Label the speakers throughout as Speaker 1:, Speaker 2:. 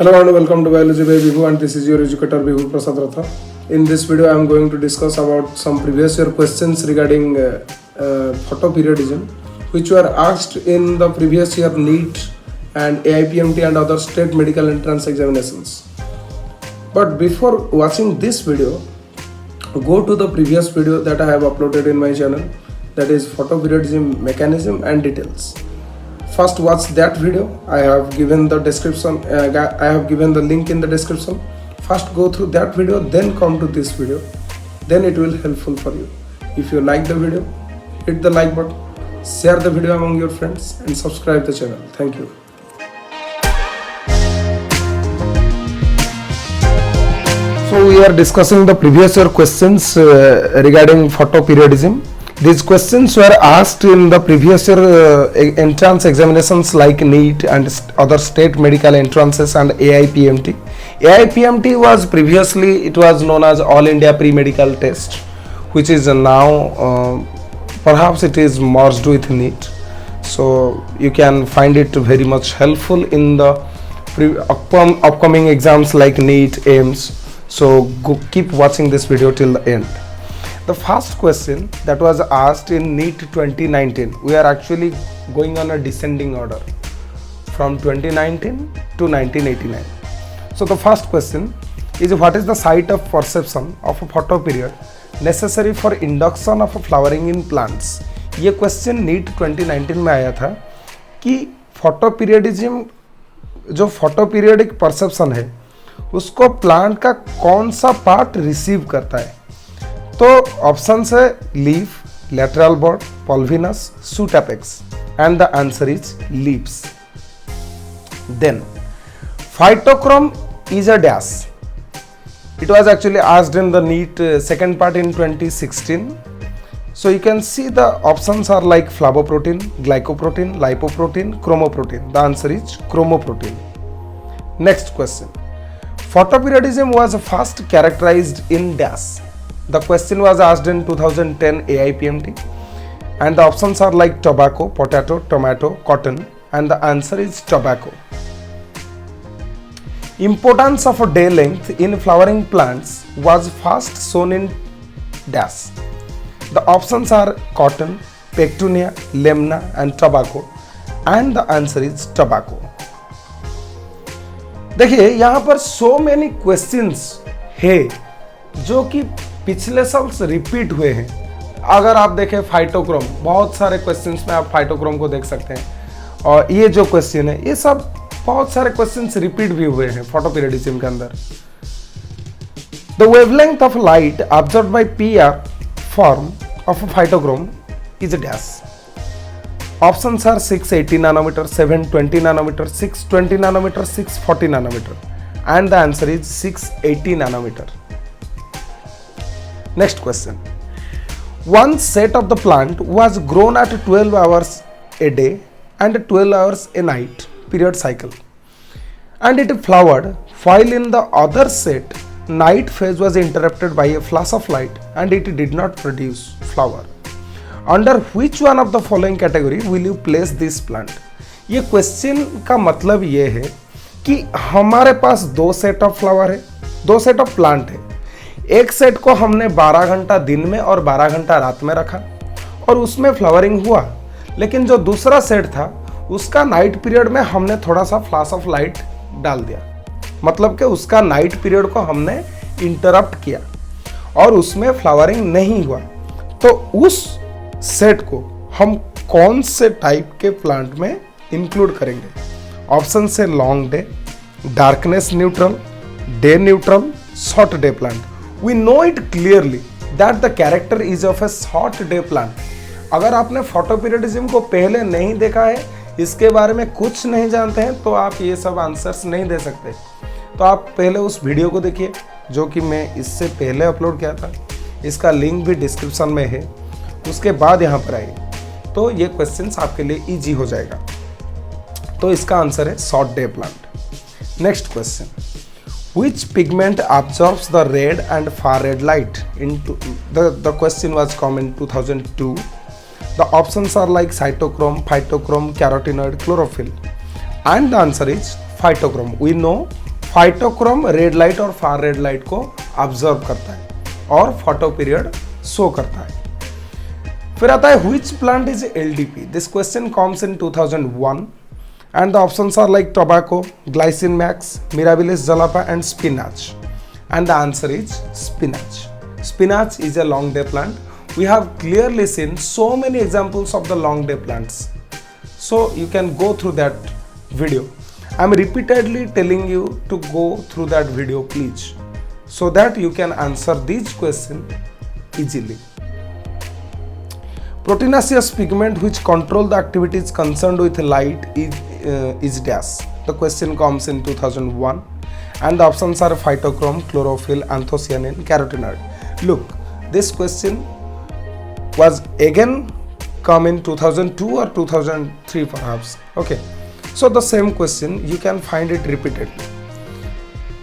Speaker 1: Hello and welcome to Biology by Bibhu, and this is your educator Bibhu Prasad Ratha. In this video I am going to discuss about some previous year questions regarding photoperiodism which were asked in the previous year NEET and AIPMT and other state medical entrance examinations. But before watching this video, go to the previous video that I have uploaded in my channel, that is photoperiodism mechanism and details. First watch that video. I have given the description, I have given the link in the description. First go through that video, then come to this video, then it will helpful for you. If you like the video, hit the like button, share the video among your friends and subscribe the channel. Thank you. So we are discussing the previous year questions regarding photoperiodism. These questions were asked in the previous year entrance examinations like NEET and other state medical entrances and AIPMT. AIPMT was previously, it was known as All India Pre-Medical Test, which is now perhaps it is merged with NEET. So you can find it very much helpful in the upcoming exams like NEET, AIIMS. So keep watching this video till the end. The first question that was asked in NEET 2019, we are actually going on a descending order from 2019 to 1989. So the first question is, what is the site of perception of a photoperiod necessary for induction of flowering in plants? ये question NEET 2019 में आया था कि photoperiodism जो फोटोपीरियडिक perception है उसको plant का कौन सा पार्ट रिसीव करता है. तो ऑप्शन है leaf, lateral bud, pulvinus, shoot apex, and the answer is leaves. Then phytochrome is a dash. It was actually asked in the NEET second part in 2016. So you can see the options are like flavoprotein, glycoprotein, lipoprotein, chromoprotein. The answer is chromoprotein. Next question. Photoperiodism was first characterized in dash. The question was asked in 2010 AIPMT and the options are like tobacco, potato, tomato, cotton, and the answer is tobacco. Importance of a day length in flowering plants was first shown in dash. The options are cotton, petunia, lemna, and tobacco, and the answer is tobacco. देखिए यहाँ पर so many questions है जो कि पिछले साल repeat हुए हैं. अगर आप देखें फाइटोक्रोम, बहुत सारे क्वेश्चंस में आप फाइटोक्रोम को देख सकते हैं, और ये जो क्वेश्चन है ये सब बहुत सारे क्वेश्चंस रिपीट भी हुए हैं फोटोपीरियडिज्म के अंदर. The wavelength of light observed by PR form of phytochrome is a dash. Options are 680 nanometre, 720 nanometre, 620 nanometre, 640 nanometre, and the answer is 680 nanometre. Next question. One set of the plant was grown at 12 hours a day and 12 hours a night period cycle, and it flowered, while in the other set night phase was interrupted by a flash of light and it did not produce flower. Under which one of the following category will you place this plant? ये question का मतलब ये है कि हमारे पास दो set of flower है, दो सेट ऑफ प्लांट है. एक सेट को हमने 12 घंटा दिन में और 12 घंटा रात में रखा और उसमें फ्लावरिंग हुआ, लेकिन जो दूसरा सेट था उसका नाइट पीरियड में हमने थोड़ा सा फ्लैश ऑफ लाइट डाल दिया, मतलब कि उसका नाइट पीरियड को हमने इंटरप्ट किया और उसमें फ्लावरिंग नहीं हुआ. तो उस सेट को हम कौन से टाइप के प्लांट में इंक्लूड करेंगे? ऑप्शन से long day, darkness neutral, day neutral, short day plant. We know it clearly that the character is of a short day plant. अगर आपने फोटोपीरियडिज्म को पहले नहीं देखा है, इसके बारे में कुछ नहीं जानते हैं, तो आप ये सब आंसर्स नहीं दे सकते. तो आप पहले उस वीडियो को देखिए जो कि मैं इससे पहले अपलोड किया था, इसका लिंक भी डिस्क्रिप्शन में है. उसके बाद यहाँ पर आइए तो ये क्वेश्चंस आपके लिए इजी हो जाएगा. तो इसका आंसर है short day plant. Next question. Which pigment absorbs the red and far red light? The question was come in 2002. The options are like cytochrome, phytochrome, carotenoid, chlorophyll, and the answer is phytochrome. We know phytochrome red light और far red light को observe करता है और photo period show करता है। फिर आता है which plant is LDP. This question comes in 2001 and the options are like tobacco, glycine max, mirabilis jalapa and spinach, and the answer is spinach. Spinach is a long day plant. We have clearly seen so many examples of the long day plants, so you can go through that video. I am repeatedly telling you to go through that video please, so that you can answer these questions easily. Proteinaceous pigment which control the activities concerned with light is dash. The question comes in 2001 and the options are phytochrome, chlorophyll, anthocyanin, carotenoid. Look, this question was again come in 2002 or 2003 perhaps. Okay, so the same question you can find it repeatedly.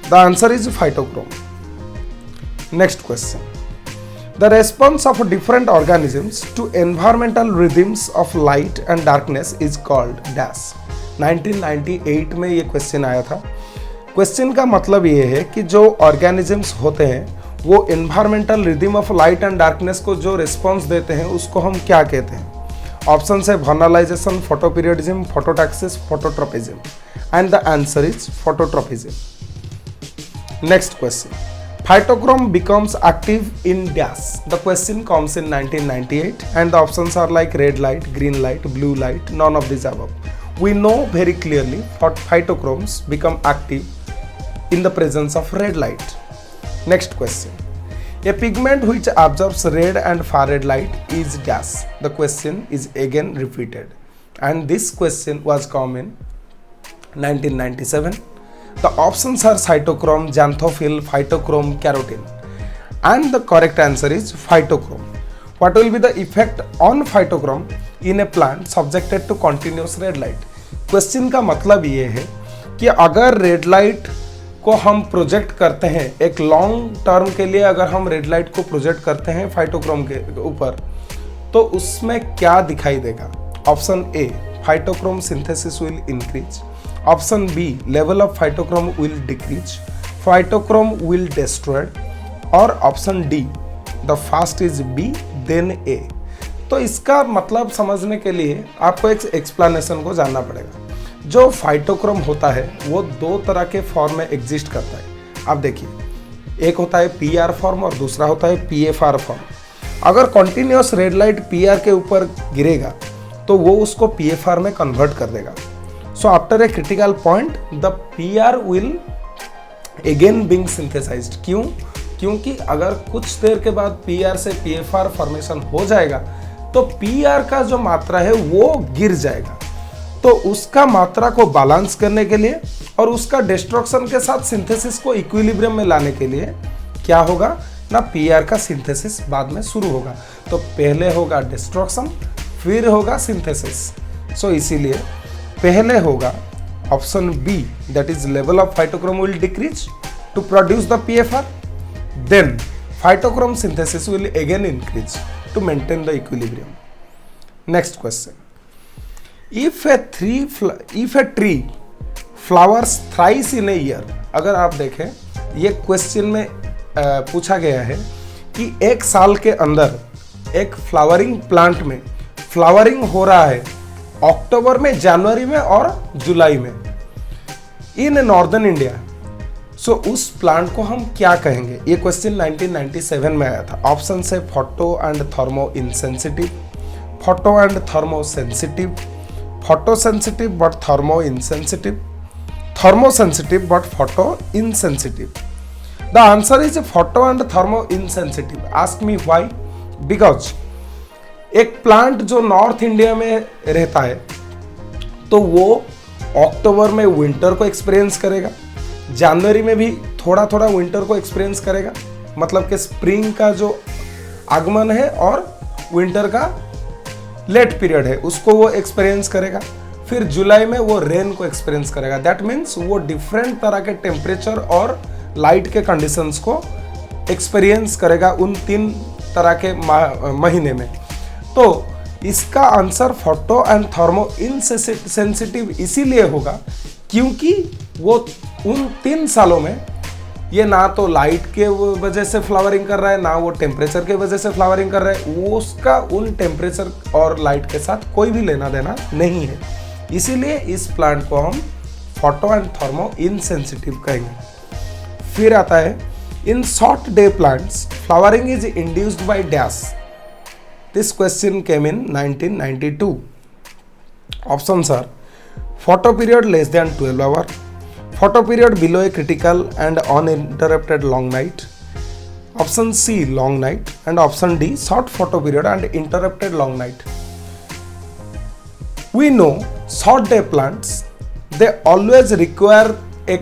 Speaker 1: The answer is phytochrome. Next question. The response of different organisms to environmental rhythms of light and darkness is called dash. 1998 में ये question आया था। Question का मतलब ये है कि जो ऑर्गेनिजम्स होते हैं वो environmental rhythm of light and darkness को जो रिस्पॉन्स देते हैं उसको हम क्या कहते हैं। ऑप्शन है vernalization, photoperiodism, phototaxis, phototropism and the answer is phototropism. Next question, phytochrome becomes active in dash. The question comes in 1998 and the options are like red light, green light, blue light, none of these above. We know very clearly that phytochromes become active in the presence of red light. Next question. A pigment which absorbs red and far red light is dash. The question is again repeated and this question was common 1997. The options are cytochrome, xanthophyll, phytochrome, carotene, and the correct answer is phytochrome. What will be the effect on phytochrome in a plant subjected to continuous red light? Question का मतलब ये है कि अगर red light को हम project करते हैं, एक लॉन्ग टर्म के लिए अगर हम रेड लाइट को प्रोजेक्ट करते हैं फाइटोक्रोम के ऊपर, तो उसमें क्या दिखाई देगा? Option A, phytochrome synthesis will increase. Option B, level of phytochrome will decrease, phytochrome will destroyed, और option D, the first is B then A. तो इसका मतलब समझने के लिए आपको एक एक्सप्लेनेशन को जानना पड़ेगा। जो फाइटोक्रोम होता है वो दो तरह के फॉर्म में एग्जिस्ट करता है। आप देखिए, एक होता है PR फॉर्म और दूसरा होता है PFR फॉर्म। अगर कंटिन्यूअस रेड लाइट PR के ऊपर गिरेगा तो वो उसको PFR में कन्वर्ट कर देगा। So after a critical point, the PR will again being synthesized. क्यों? क्योंकि अगर कुछ देर के बाद PR से PFR फॉर्मेशन हो जाएगा तो PR का जो मात्रा है वो गिर जाएगा। तो उसका मात्रा को बैलेंस करने के लिए और उसका डिस्ट्रक्शन के साथ सिंथेसिस को इक्विलिब्रियम में लाने के लिए क्या होगा ना, PR का सिंथेसिस बाद में शुरू होगा। तो पहले होगा डिस्ट्रक्शन, फिर होगा सिंथेसिस। सो इसीलिए पहले होगा option B, that is level of phytochrome will decrease to produce the PFR, then phytochrome synthesis will again increase to maintain the equilibrium. Next question, if a tree flowers thrice in a year. अगर आप देखें ये question में पूछा गया है कि एक साल के अंदर एक फ्लावरिंग प्लांट में फ्लावरिंग हो रहा है अक्टूबर में, जनवरी में और जुलाई में इन नॉर्दर्न इंडिया, सो उस प्लांट को हम क्या कहेंगे? ये क्वेश्चन 1997 में आया था। ऑप्शन है photo and thermo insensitive, photo and thermo sensitive, photo sensitive but thermo insensitive, thermo sensitive but photo insensitive. The answer is photo and thermo insensitive. Ask me why? Because एक plant जो north India में रहता है तो वो अक्टूबर में winter को experience करेगा, जनवरी में भी थोड़ा थोड़ा विंटर को एक्सपीरियंस करेगा, मतलब कि स्प्रिंग का जो आगमन है और विंटर का लेट पीरियड है उसको वो एक्सपीरियंस करेगा, फिर जुलाई में वो रेन को एक्सपीरियंस करेगा. दैट मीन्स वो डिफरेंट तरह के टेम्परेचर और लाइट के कंडीशंस को एक्सपीरियंस करेगा उन 3 तरह के महीने में. तो इसका answer photo and thermo insensitive इसीलिए होगा क्योंकि वो उन 3 सालों में ये ना तो लाइट के वजह से फ्लावरिंग कर रहा है, ना वो टेम्परेचर के वजह से फ्लावरिंग कर रहा है, वो उसका उन टेम्परेचर और लाइट के साथ कोई भी लेना देना नहीं है। इसीलिए इस प्लांट को हम फोटो एंड थर्मो इनसेंसिटिव कहेंगे। फिर आता है in short day plants flowering is induced by dash. This question came in 1992। Options are photo period less than 12 hour, photo period below a critical and uninterrupted long night, option C long night, and option D short photo period and interrupted long night. We know short day plants, they always require a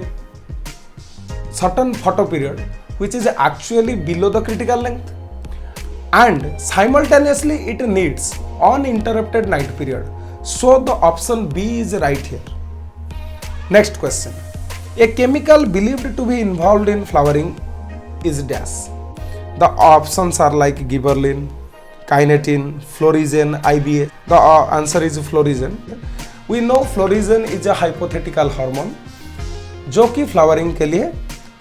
Speaker 1: certain photo period which is actually below the critical length, and simultaneously it needs uninterrupted night period. So the option B is right here. Next question. A chemical believed to be involved in flowering is dash. The options are like gibberellin, kinetin, florizin, IBA. The answer is florizin. We know florizin is a hypothetical hormone जो कि flowering के लिए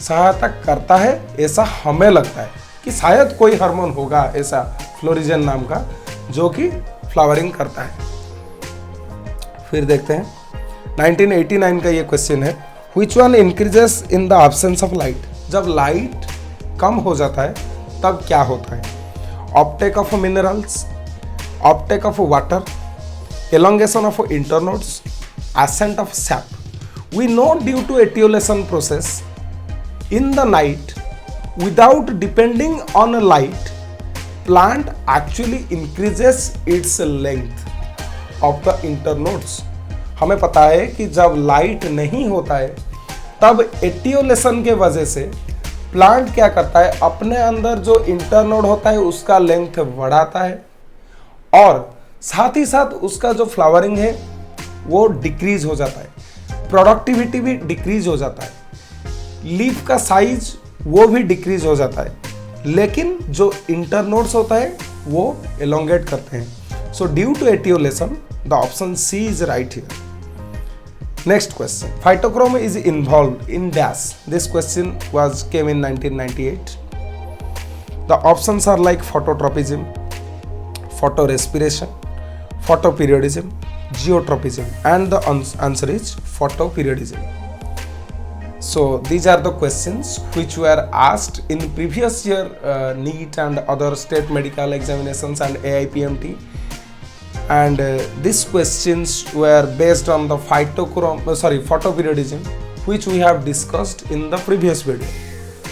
Speaker 1: सहायता करता है, ऐसा हमें लगता है कि शायद कोई हार्मोन होगा ऐसा फ्लोरिजन नाम का जो कि फ्लावरिंग करता है। फिर देखते हैं 1989 का ये क्वेश्चन है, which one increases in the absence of light? जब लाइट कम हो जाता है तब क्या होता है? Uptake of minerals, uptake of water, elongation of internodes, ascent of sap. We know due to etiolation process in the night without depending on a light, plant actually increases its length of the internodes. हमें पता है कि जब light नहीं होता है तब एटियोलेशन के वजह से प्लांट क्या करता है, अपने अंदर जो इंटरनोड होता है उसका लेंथ बढ़ाता है और साथ ही साथ उसका जो फ्लावरिंग है वो डिक्रीज हो जाता है, प्रोडक्टिविटी भी डिक्रीज हो जाता है, लीफ का साइज वो भी डिक्रीज हो जाता है, लेकिन जो इंटरनोड्स होता है वो एलोंगेट करते हैं। So due to etiolation the option C is right here. Next question. Phytochrome is involved in dash. This question came in 1998. The options are like phototropism, photorespiration, photoperiodism, geotropism, and the answer is photoperiodism. So these are the questions which were asked in previous year NEET and other state medical examinations and AIPMT. And these questions were based on the photoperiodism which we have discussed in the previous video.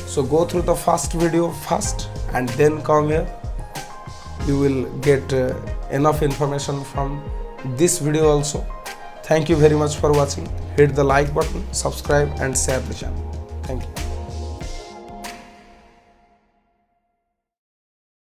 Speaker 1: So go through the first video first and then come here. You will get enough information from this video also. Thank you very much for watching. Hit the like button, subscribe and share the channel. Thank you.